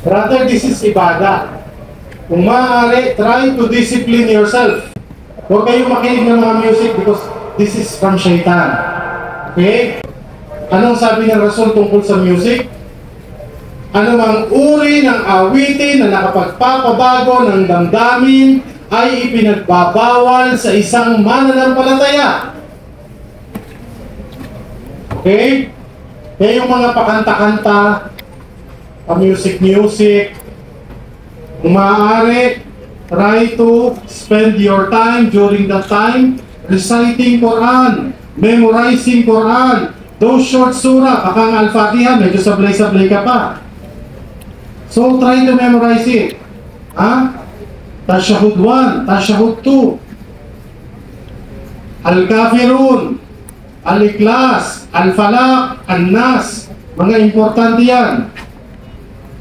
Rather, this is ibada. Kung maaari, try to discipline yourself. Huwag kayong makinig ng mga music because this is from Shaitan. Okay? Anong sabi ng Rasul tungkol sa music? Anumang uri ng awitin na nakapagpapabago ng damdamin ay ipinagbabawal sa isang mananampalataya. Okay? Kaya yung mga pakanta-kanta, music, kung maaari, try to spend your time during that time reciting Quran, memorizing Quran, those short surah, baka ang Al-Fatiha, medyo sablay-sablay ka pa. So, try to memorize it. Tashahud 1, Tashahud 2, Al-Kafirun, Al-Ikhlas, Al-Falaq, An-Nas. Mga importante yan.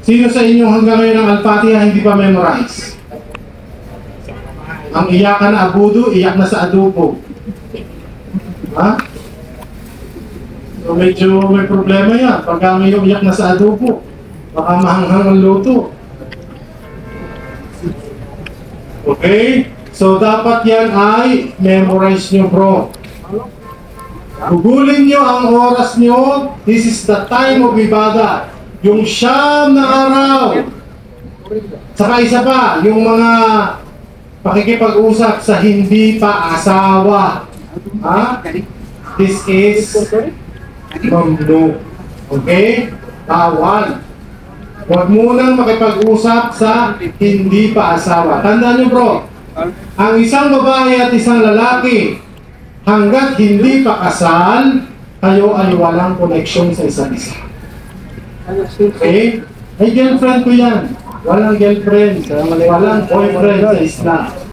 Sino sa inyo hanggang ngayon ang Al-Fatiha hindi pa memorize? Ang iyakan na abudo, iyak na sa adobo. So medyo may problema yan. Pagka ngayon iyak na sa adobo, baka mahanghang ang luto. Okay? So dapat yan ay memorize nyo, bro. Gugulin nyo ang oras nyo. This is the time of ibadah. Yung siyam na araw. Saka isa pa, yung mga pakikipag-usap sa hindi pa asawa. This is mamnu. Okay? Bawal. Huwag munang makipag-usap sa hindi pa asawa. Tandaan nyo, bro, ang isang babae at isang lalaki, hanggat hindi pa kasal, kayo ay walang connection sa isa't isa. Okay? Ay, girlfriend ko yan. Walang girlfriend. Walang boyfriend sa Islam.